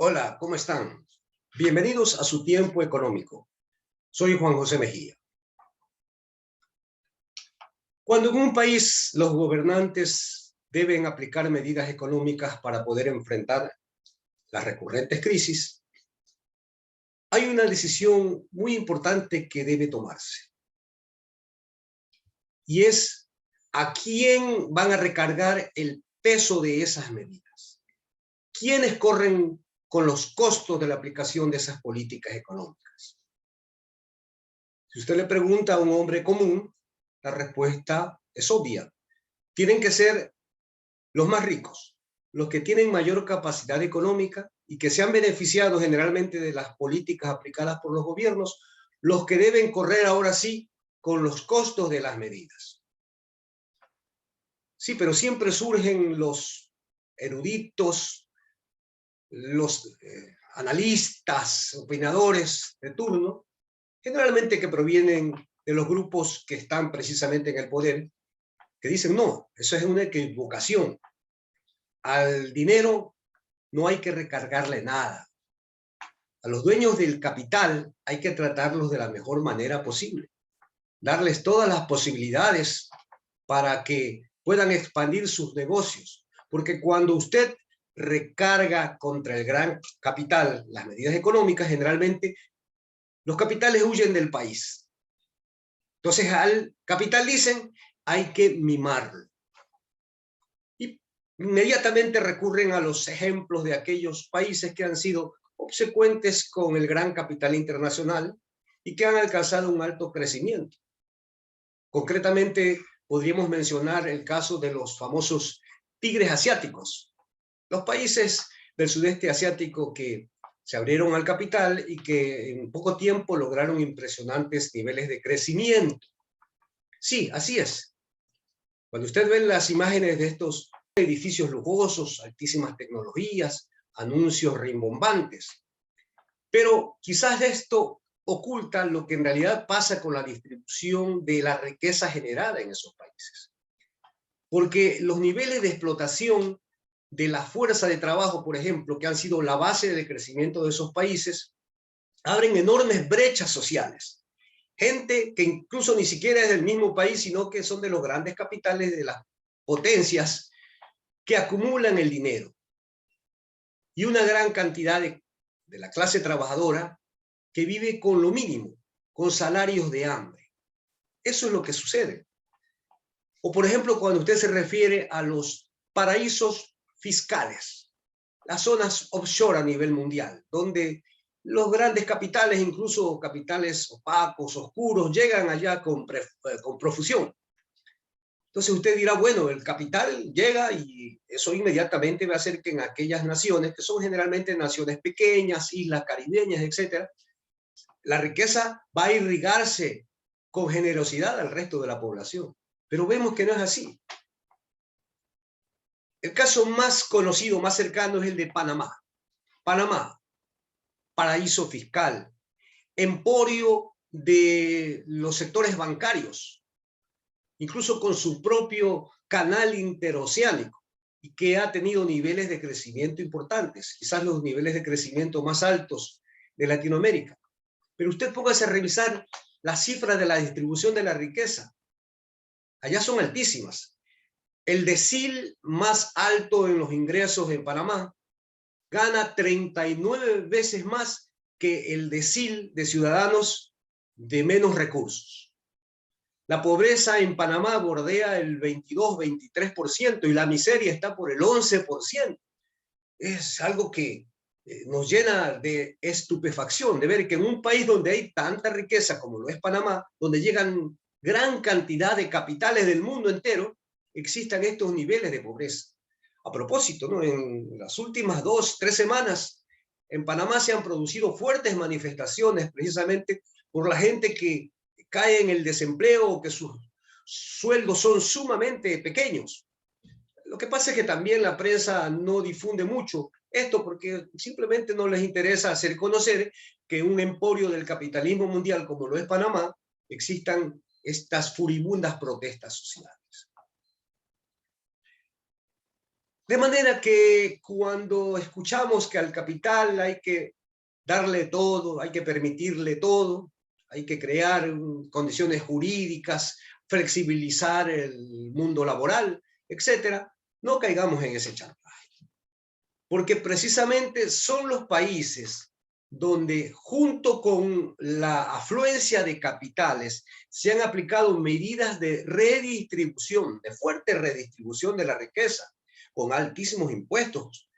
Hola, ¿cómo están? Bienvenidos a su tiempo económico. Soy Juan José Mejía. Cuando en un país los gobernantes deben aplicar medidas económicas para poder enfrentar las recurrentes crisis, hay una decisión muy importante que debe tomarse. Y es a quién van a recargar el peso de esas medidas. ¿Quiénes corren con los costos de la aplicación de esas políticas económicas? Si usted le pregunta a un hombre común, la respuesta es obvia. Tienen que ser los más ricos, los que tienen mayor capacidad económica y que se han beneficiado generalmente de las políticas aplicadas por los gobiernos, los que deben correr ahora sí con los costos de las medidas. Sí, pero siempre surgen los eruditos, los analistas, opinadores de turno, generalmente que provienen de los grupos que están precisamente en el poder, que dicen, no, eso es una equivocación. Al dinero no hay que recargarle nada. A los dueños del capital hay que tratarlos de la mejor manera posible. Darles todas las posibilidades para que puedan expandir sus negocios. Porque cuando usted recarga contra el gran capital las medidas económicas, generalmente los capitales huyen del país. Entonces al capital dicen, hay que mimarlo. Y inmediatamente recurren a los ejemplos de aquellos países que han sido obsecuentes con el gran capital internacional y que han alcanzado un alto crecimiento. Concretamente, podríamos mencionar el caso de los famosos tigres asiáticos, los países del sudeste asiático que se abrieron al capital y que en poco tiempo lograron impresionantes niveles de crecimiento. Sí, así es. Cuando usted ve las imágenes de estos edificios lujosos, altísimas tecnologías, anuncios rimbombantes, pero quizás esto oculta lo que en realidad pasa con la distribución de la riqueza generada en esos países. Porque los niveles de explotación de la fuerza de trabajo, por ejemplo, que han sido la base del crecimiento de esos países, abren enormes brechas sociales. Gente que incluso ni siquiera es del mismo país, sino que son de los grandes capitales de las potencias que acumulan el dinero. Y una gran cantidad de la clase trabajadora que vive con lo mínimo, con salarios de hambre. Eso es lo que sucede. O por ejemplo, cuando usted se refiere a los paraísos fiscales, las zonas offshore a nivel mundial, donde los grandes capitales, incluso capitales opacos, oscuros, llegan allá con profusión. Entonces usted dirá, bueno, el capital llega y eso inmediatamente va a hacer que en aquellas naciones, que son generalmente naciones pequeñas, islas caribeñas, etcétera, la riqueza va a irrigarse con generosidad al resto de la población. Pero vemos que no es así. El caso más conocido, más cercano, es el de Panamá. Panamá, paraíso fiscal, emporio de los sectores bancarios, incluso con su propio canal interoceánico, y que ha tenido niveles de crecimiento importantes, quizás los niveles de crecimiento más altos de Latinoamérica. Pero usted póngase a revisar las cifras de la distribución de la riqueza. Allá son altísimas. El decil más alto en los ingresos en Panamá gana 39 veces más que el decil de ciudadanos de menos recursos. La pobreza en Panamá bordea el 22-23% y la miseria está por el 11%. Es algo que nos llena de estupefacción de ver que en un país donde hay tanta riqueza como lo es Panamá, donde llegan gran cantidad de capitales del mundo entero, existan estos niveles de pobreza. A propósito, ¿no? En las últimas 2-3 semanas en Panamá se han producido fuertes manifestaciones precisamente por la gente que cae en el desempleo o que sus sueldos son sumamente pequeños. Lo que pasa es que también la prensa no difunde mucho esto porque simplemente no les interesa hacer conocer que en un emporio del capitalismo mundial como lo es Panamá existan estas furibundas protestas sociales. De manera que cuando escuchamos que al capital hay que darle todo, hay que permitirle todo, hay que crear condiciones jurídicas, flexibilizar el mundo laboral, etcétera, no caigamos en ese chantaje. Porque precisamente son los países donde junto con la afluencia de capitales se han aplicado medidas de redistribución, de fuerte redistribución de la riqueza, con altísimos impuestos.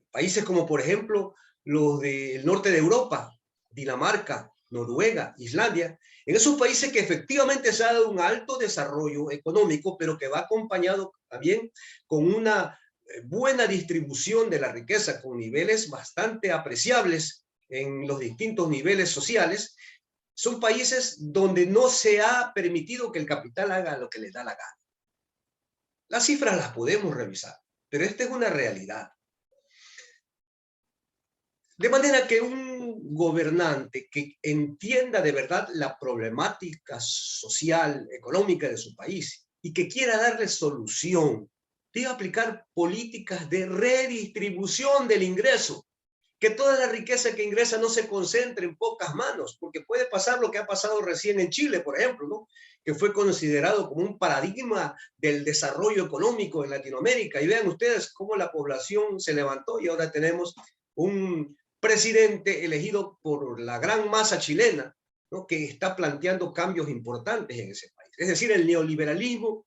Países como, por ejemplo, los del norte de Europa, Dinamarca, Noruega, Islandia, en esos países que efectivamente se ha dado un alto desarrollo económico, pero que va acompañado también con una buena distribución de la riqueza, con niveles bastante apreciables en los distintos niveles sociales, son países donde no se ha permitido que el capital haga lo que le da la gana. Las cifras las podemos revisar, pero esta es una realidad. De manera que un gobernante que entienda de verdad la problemática social, económica de su país y que quiera darle solución, debe aplicar políticas de redistribución del ingreso, que toda la riqueza que ingresa no se concentre en pocas manos, porque puede pasar lo que ha pasado recién en Chile, por ejemplo, ¿no? Que fue considerado como un paradigma del desarrollo económico en Latinoamérica. Y vean ustedes cómo la población se levantó y ahora tenemos un presidente elegido por la gran masa chilena, ¿no? Que está planteando cambios importantes en ese país. Es decir, el neoliberalismo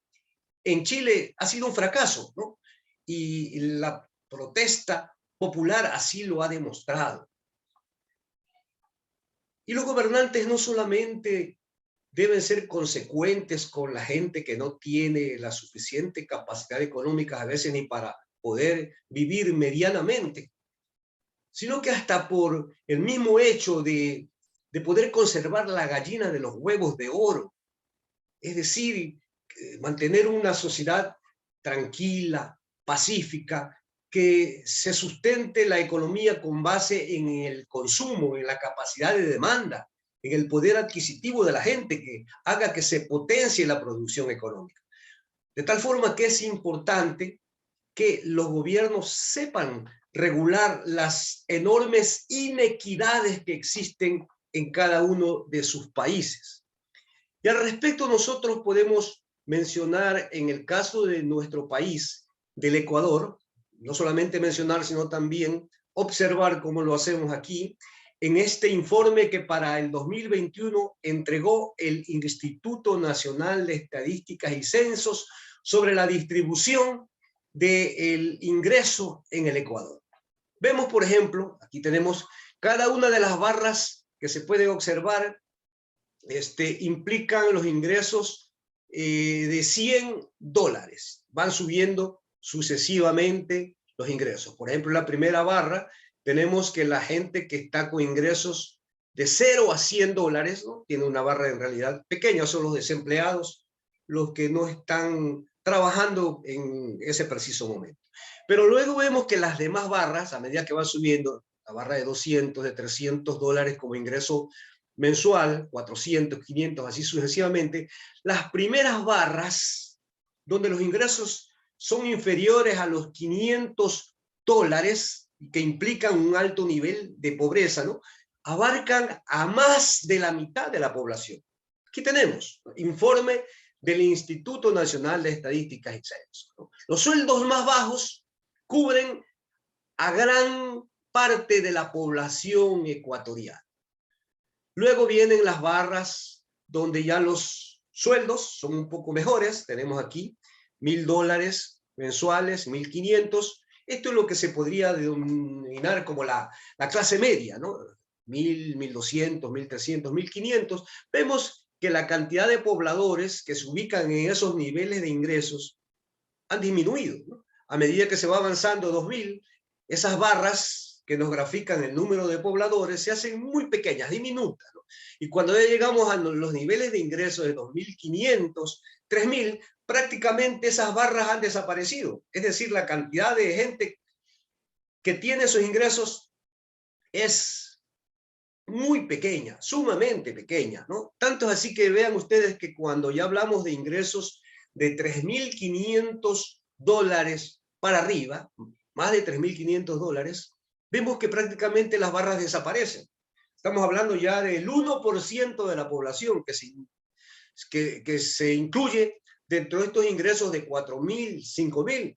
en Chile ha sido un fracaso, ¿no? Y la protesta popular así lo ha demostrado. Y los gobernantes no solamente deben ser consecuentes con la gente que no tiene la suficiente capacidad económica a veces ni para poder vivir medianamente, sino que hasta por el mismo hecho de poder conservar la gallina de los huevos de oro, es decir, mantener una sociedad tranquila, pacífica, que se sustente la economía con base en el consumo, en la capacidad de demanda, en el poder adquisitivo de la gente, que haga que se potencie la producción económica. De tal forma que es importante que los gobiernos sepan regular las enormes inequidades que existen en cada uno de sus países. Y al respecto nosotros podemos mencionar en el caso de nuestro país, del Ecuador, no solamente mencionar, sino también observar cómo lo hacemos aquí, en este informe que para el 2021 entregó el Instituto Nacional de Estadísticas y Censos sobre la distribución del ingreso en el Ecuador. Vemos, por ejemplo, aquí tenemos cada una de las barras que se pueden observar, implican los ingresos de $100. Van subiendo sucesivamente los ingresos. Por ejemplo, en la primera barra tenemos que la gente que está con ingresos de $0 a $100, ¿no? Tiene una barra en realidad pequeña, son los desempleados, los que no están trabajando en ese preciso momento. Pero luego vemos que las demás barras, a medida que van subiendo, la barra de 200, de $300 como ingreso mensual, 400, 500, así sucesivamente, las primeras barras, donde los ingresos son inferiores a los $500, y que implican un alto nivel de pobreza, ¿no? Abarcan a más de la mitad de la población. Aquí tenemos, ¿no? Informe del Instituto Nacional de Estadísticas y Censos, ¿no? Los sueldos más bajos cubren a gran parte de la población ecuatoriana. Luego vienen las barras donde ya los sueldos son un poco mejores. Tenemos aquí $1,000 mensuales, 1,500. Esto es lo que se podría denominar como la clase media, ¿no? 1,000, 1,200, 1,300, 1,500. Vemos que la cantidad de pobladores que se ubican en esos niveles de ingresos han disminuido, ¿no? A medida que se va avanzando 2,000, esas barras que nos grafican el número de pobladores se hacen muy pequeñas, diminutas, ¿no? Y cuando ya llegamos a los niveles de ingresos de 2,500, 3,000, prácticamente esas barras han desaparecido. Es decir, la cantidad de gente que tiene esos ingresos es muy pequeña, sumamente pequeña, ¿no? Tanto es así que vean ustedes que cuando ya hablamos de ingresos de $3,500 para arriba, más de $3.500, vemos que prácticamente las barras desaparecen. Estamos hablando ya del 1% de la población que se incluye dentro de estos ingresos de 4.000, 5.000,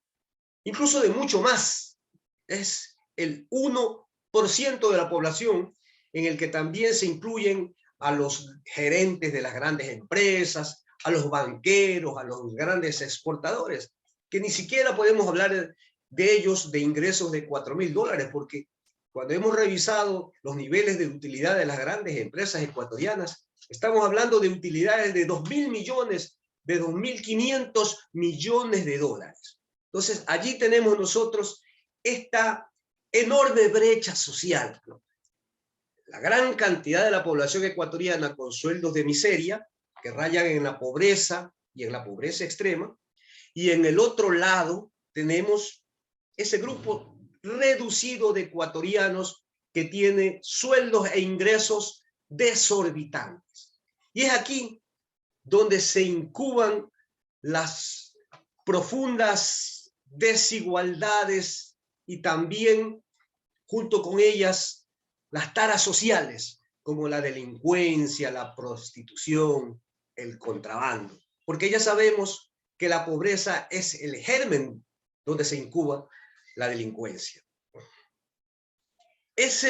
incluso de mucho más. Es el 1% de la población en el que también se incluyen a los gerentes de las grandes empresas, a los banqueros, a los grandes exportadores, que ni siquiera podemos hablar de ellos de ingresos de $4.000, porque cuando hemos revisado los niveles de utilidad de las grandes empresas ecuatorianas, estamos hablando de utilidades de 2.000 millones, de 2.500 millones de dólares. Entonces, allí tenemos nosotros esta enorme brecha social, ¿no? La gran cantidad de la población ecuatoriana con sueldos de miseria, que rayan en la pobreza y en la pobreza extrema, y en el otro lado tenemos ese grupo reducido de ecuatorianos que tiene sueldos e ingresos desorbitantes. Y es aquí donde se incuban las profundas desigualdades y también, junto con ellas, las taras sociales, como la delincuencia, la prostitución, el contrabando. Porque ya sabemos que la pobreza es el germen donde se incuba la delincuencia. Es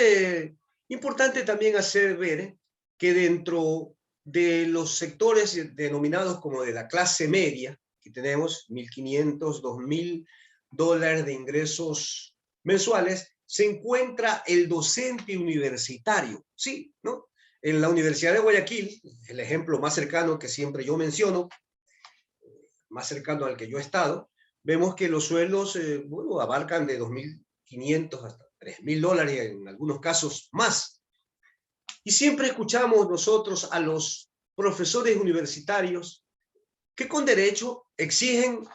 importante también hacer ver que dentro de los sectores denominados como de la clase media, que tenemos $1.500, $2.000 de ingresos mensuales, se encuentra el docente universitario. Sí, ¿no? En la Universidad de Guayaquil, el ejemplo más cercano que siempre yo menciono, más cercano al que yo he estado, vemos que los sueldos bueno, abarcan de $2.500 hasta $3.000, en algunos casos más. Y siempre escuchamos nosotros a los profesores universitarios que con derecho exigen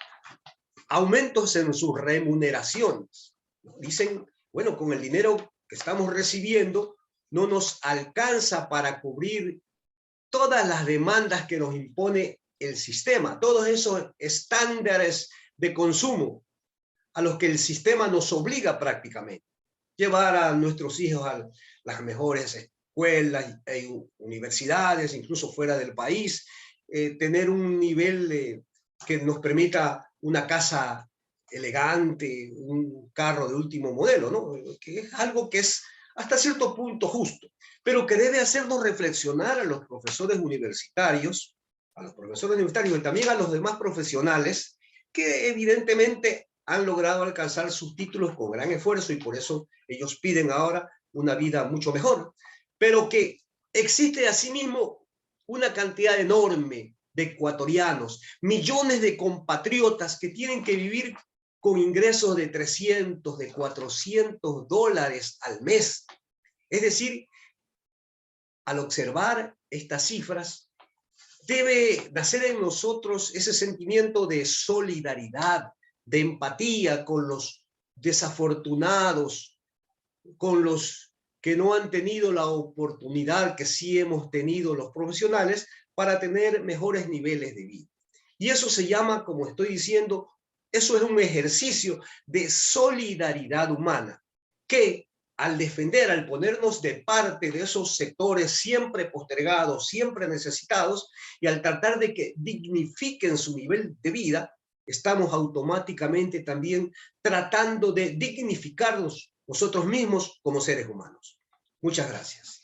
aumentos en sus remuneraciones. Dicen, bueno, con el dinero que estamos recibiendo no nos alcanza para cubrir todas las demandas que nos impone el sistema, todos esos estándares de consumo a los que el sistema nos obliga prácticamente. Llevar a nuestros hijos a las mejores escuelas e universidades, incluso fuera del país, tener un nivel que nos permita una casa elegante, un carro de último modelo, ¿no? Que es algo que es hasta cierto punto justo, pero que debe hacernos reflexionar a los profesores universitarios, y también a los demás profesionales que evidentemente han logrado alcanzar sus títulos con gran esfuerzo y por eso ellos piden ahora una vida mucho mejor, pero que existe asimismo una cantidad enorme de ecuatorianos, millones de compatriotas que tienen que vivir con ingresos de 300, de $400 al mes. Es decir, al observar estas cifras, debe nacer en nosotros ese sentimiento de solidaridad, de empatía con los desafortunados, con los que no han tenido la oportunidad que sí hemos tenido los profesionales para tener mejores niveles de vida. Y eso se llama, como estoy diciendo, eso es un ejercicio de solidaridad humana, que al defender, al ponernos de parte de esos sectores siempre postergados, siempre necesitados, y al tratar de que dignifiquen su nivel de vida, estamos automáticamente también tratando de dignificarnos nosotros mismos como seres humanos. Muchas gracias.